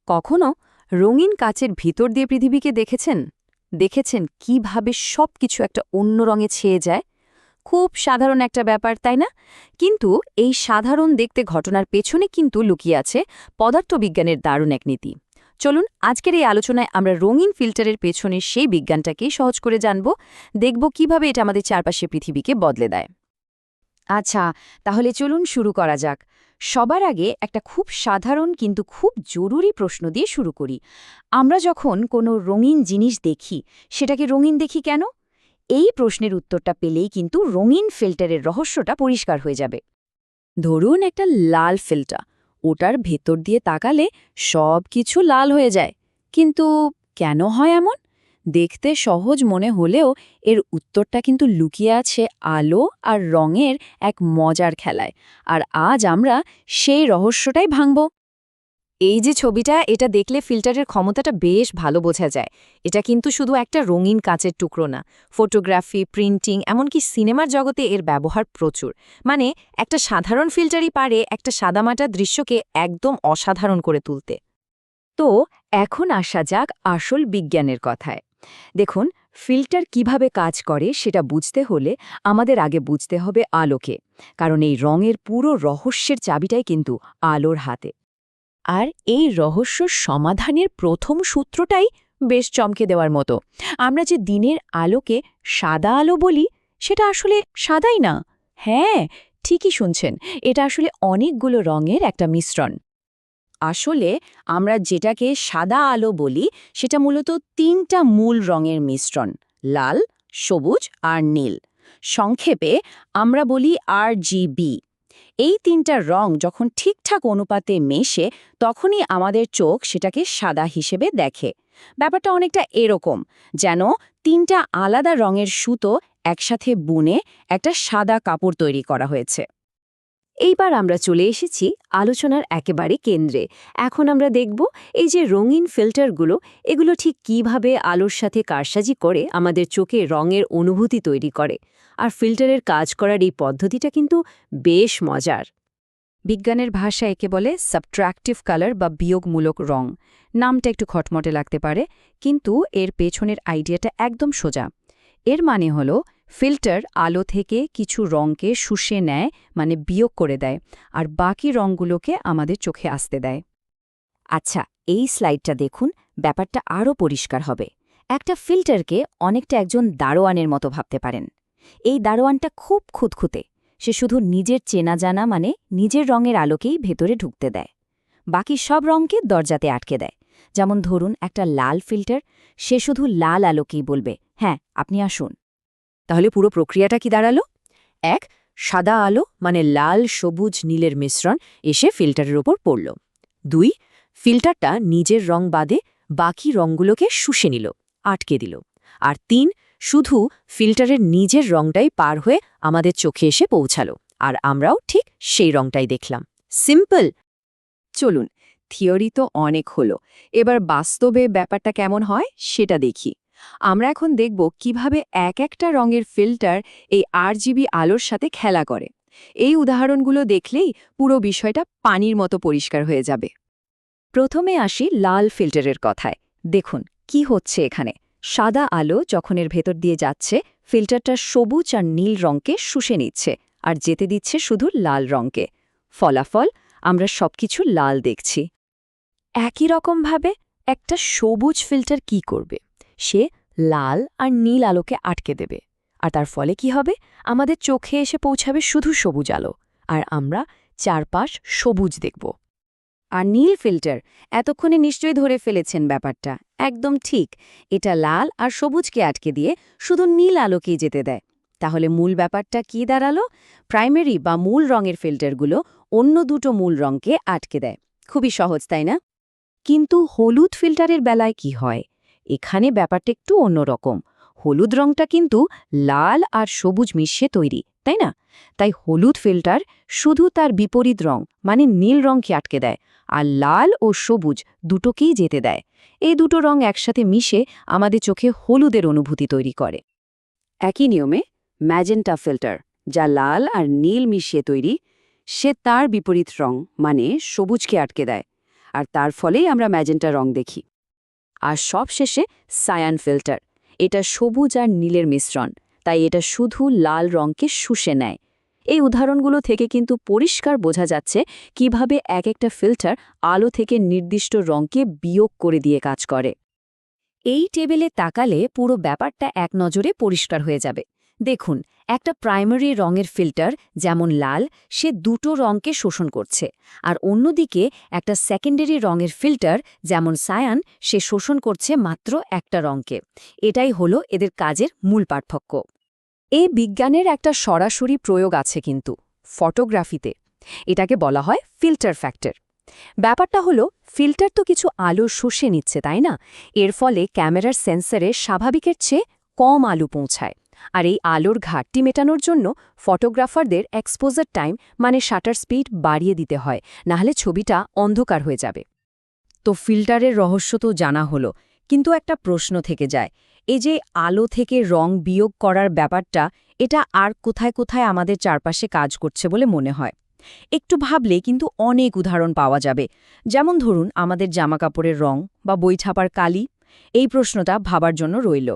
কখনো রঙিন কাচের ভিতর দিয়ে পৃথিবীকে দেখেছেন কিভাবে সবকিছু একটা অন্য রঙে ছেয়ে যায়? খুব সাধারণ একটা ব্যাপার, তাই না? কিন্তু এই সাধারণ দেখতে ঘটনার পেছনে কিন্তু লুকিয়ে আছে পদার্থবিজ্ঞানের দারুণ এক নীতি। চলুন আজকের এই আলোচনায় আমরা রঙিন ফিল্টারের পেছনে সেই বিজ্ঞানটাকেই সহজ করে জানব, দেখব কিভাবে এটা আমাদের চারপাশে পৃথিবীকে বদলে দেয়। আচ্ছা, তাহলে চলুন শুরু করা যাক। সবার আগে একটা খুব সাধারণ কিন্তু খুব জরুরি প্রশ্ন দিয়ে শুরু করি। আমরা যখন কোনো রঙিন জিনিস দেখি, সেটাকে রঙিন দেখি কেন? এই প্রশ্নের উত্তরটা পেলেই কিন্তু রঙিন ফিল্টারের রহস্যটা পরিষ্কার হয়ে যাবে। ধরুন একটা লাল ফিল্টার, ওটার ভেতর দিয়ে তাকালে সব কিছু লাল হয়ে যায়। কিন্তু কেন হয় এমন? দেখতে সহজ মনে হলেও এর উত্তরটা কিন্তু লুকিয়ে আছে আলো আর রঙের এক মজার খেলায়। আর আজ আমরা সেই রহস্যটাই ভাঙব। এই যে ছবিটা, এটা দেখলে ফিল্টারের ক্ষমতাটা বেশ ভালো বোঝা যায়। এটা কিন্তু শুধু একটা রঙিন কাচের টুকরো না, ফটোগ্রাফি, প্রিন্টিং, এমনকি সিনেমার জগতে এর ব্যবহার প্রচুর। মানে একটা সাধারণ ফিল্টারই পারে একটা সাদামাটা দৃশ্যকে একদম অসাধারণ করে তুলতে। তো এখন আসা যাক আসল বিজ্ঞানের কথায়। দেখুন, ফিল্টার কিভাবে কাজ করে সেটা বুঝতে হলে আমাদের আগে বুঝতে হবে আলোকে, কারণ এই রঙের পুরো রহস্যের চাবিটাই কিন্তু আলোর হাতে। আর এই রহস্য সমাধানের প্রথম সূত্রটাই বেশ চমকে দেওয়ার মতো। আমরা যে দিনের আলোকে সাদা আলো বলি, সেটা আসলে সাদাই না। হ্যাঁ, ঠিকই শুনছেন, এটা আসলে অনেকগুলো রঙের একটা মিশ্রণ। আসলে আমরা যেটাকে সাদা আলো বলি, সেটা মূলত তিনটা মূল রঙের মিশ্রণ: লাল, সবুজ আর নীল। সংক্ষেপে আমরা বলি RGB। এই তিনটা রং যখন ঠিকঠাক অনুপাতে মেশে, তখনই আমাদের চোখ সেটাকে সাদা হিসেবে দেখে। ব্যাপারটা অনেকটা এরকম, যেন তিনটা আলাদা রঙের সুতো একসাথে বুনে একটা সাদা কাপড় তৈরি করা হয়েছে। এইবার আমরা চলে এসেছি আলোচনার একেবারে কেন্দ্রে। এখন আমরা দেখব এই যে রঙিন ফিল্টারগুলো, এগুলো ঠিক কিভাবে আলোর সাথে কারসাজি করে আমাদের চোখে রঙের অনুভূতি তৈরি করে। আর ফিল্টারের কাজ করার এই পদ্ধতিটা কিন্তু বেশ মজার। বিজ্ঞানের ভাষায় একে বলে সাবট্রাকটিভ কালার বা বিয়োগমূলক রং। নামটা একটু খটমটে লাগতে পারে, কিন্তু এর পেছনের আইডিয়াটা একদম সোজা। এর মানে হলো ফিল্টার আলো থেকে কিছু রঙকে শুষে নেয়, মানে বিয়োগ করে দেয়, আর বাকি রঙগুলোকে আমাদের চোখে আসতে দেয়। আচ্ছা, এই স্লাইডটা দেখুন, ব্যাপারটা আরও পরিষ্কার হবে। একটা ফিল্টারকে অনেকটা একজন দারোয়ানের মতো ভাবতে পারেন। এই দারোয়ানটা খুব খুঁতখুঁতে। সে শুধু নিজের চেনা জানা, মানে নিজের রঙের আলোকেই ভেতরে ঢুকতে দেয়। বাকি সব রঙকে দরজাতে আটকে দেয়। যেমন ধরুন একটা লাল ফিল্টার, সে শুধু লাল আলোকেই বলবে, হ্যাঁ আপনি আসুন। তাহলে পুরো প্রক্রিয়াটা কি দাঁড়ালো? এক, সাদা আলো মানে লাল, সবুজ, নীলের মিশ্রণ এসে ফিল্টারের ওপর পড়ল। দুই, ফিল্টারটা নিজের রং বাদে বাকি রঙগুলোকে শুষে নিল, আটকে দিল। আর তিন, শুধু ফিল্টারের নিজের রংটাই পার হয়ে আমাদের চোখে এসে পৌঁছালো, আর আমরাও ঠিক সেই রংটাই দেখলাম। সিম্পল। চলুন, থিওরি তো অনেক হলো, এবার বাস্তবে ব্যাপারটা কেমন হয় সেটা দেখি। আমরা এখন দেখব কিভাবে এক একটা রঙের ফিল্টার এই RGB আলোর সাথে খেলা করে। এই উদাহরণগুলো দেখলেই পুরো বিষয়টা পানির মতো পরিষ্কার হয়ে যাবে। প্রথমে আসি লাল ফিল্টারের কথায়। দেখুন কি হচ্ছে এখানে। সাদা আলো যখন এর ভেতর দিয়ে যাচ্ছে, ফিল্টারটা সবুজ আর নীল রঙকে শুষে নিচ্ছে আর যেতে দিচ্ছে শুধু লাল রঙকে। ফলাফল, আমরা সবকিছু লাল দেখছি। একই রকমভাবে একটা সবুজ ফিল্টার কি করবে? সে লাল আর নীল আলোকে আটকে দেবে। আর তার ফলে কি হবে? আমাদের চোখে এসে পৌঁছাবে শুধু সবুজ আলো, আর আমরা চারপাশ সবুজ দেখব। আর নীল ফিল্টার, এতক্ষণে নিশ্চয়ই ধরে ফেলেছেন ব্যাপারটা। একদম ঠিক, এটা লাল আর সবুজকে আটকে দিয়ে শুধু নীল আলোকেই যেতে দেয়। তাহলে মূল ব্যাপারটা কি দাঁড়ালো? প্রাইমারি বা মূল রঙের ফিল্টারগুলো অন্য দুটো মূল রঙকে আটকে দেয়। খুবই সহজ, তাই না? কিন্তু হলুদ ফিল্টারের বেলায় কি হয়? এখানে ব্যাপারটা একটু অন্যরকম। হলুদ রংটা কিন্তু লাল আর সবুজ মিশিয়ে তৈরি, তাই না? তাই হলুদ ফিল্টার শুধু তার বিপরীত রং, মানে নীল রংকে আটকে দেয়, আর লাল ও সবুজ দুটোকেই যেতে দেয়। এই দুটো রং একসাথে মিশে আমাদের চোখে হলুদের অনুভূতি তৈরি করে। একই নিয়মে ম্যাজেন্টা ফিল্টার, যা লাল আর নীল মিশিয়ে তৈরি, সে তার বিপরীত রং, মানে সবুজকে আটকে দেয়, আর তার ফলেই আমরা ম্যাজেন্টা রং দেখি। আর সবশেষে সায়ান ফিল্টার। এটা সবুজ আর নীলের মিশ্রণ, তাই এটা শুধু লাল রঙকে শুষে নেয়। এই উদাহরণগুলো থেকে কিন্তু পরিষ্কার বোঝা যাচ্ছে কিভাবে এক একটা ফিল্টার আলো থেকে নির্দিষ্ট রঙকে বিয়োগ করে দিয়ে কাজ করে। এই টেবিলে তাকালে পুরো ব্যাপারটা এক নজরে পরিষ্কার হয়ে যাবে। দেখুন, একটা প্রাইমারি রঙের ফিল্টার যেমন লাল, সে দুটো রঙকে শোষণ করছে, আর অন্যদিকে একটা সেকেন্ডারি রঙের ফিল্টার যেমন সায়ান, সে শোষণ করছে মাত্র একটা রঙকে। এটাই হলো এদের কাজের মূল পার্থক্য। এই বিজ্ঞানের একটা সরাসরি প্রয়োগ আছে কিন্তু ফটোগ্রাফিতে। এটাকে বলা হয় ফিল্টার ফ্যাক্টর। ব্যাপারটা হলো, ফিল্টার তো কিছু আলো শুষে নিচ্ছে, তাই না? এর ফলে ক্যামেরার সেন্সরে স্বাভাবিকের চেয়ে কম আলো পৌঁছায়। আর এই আলোর ঘাটতি মেটানোর জন্য ফটোগ্রাফারদের এক্সপোজার টাইম মানে শাটার স্পিড বাড়িয়ে দিতে হয়, নাহলে ছবিটা অন্ধকার হয়ে যাবে। তো ফিল্টারের রহস্য তো জানা হলো, কিন্তু একটা প্রশ্ন থেকে যায়, এই যে আলো থেকে রং বিয়োগ করার ব্যাপারটা, এটা আর কোথায় কোথায় আমাদের চারপাশে কাজ করছে বলে মনে হয়? একটু ভাবলে কিন্তু অনেক উদাহরণ পাওয়া যাবে। যেমন ধরুন আমাদের জামাকাপড়ের রং বা বই ছাপার কালি। এই প্রশ্নটা ভাবার জন্য রইল।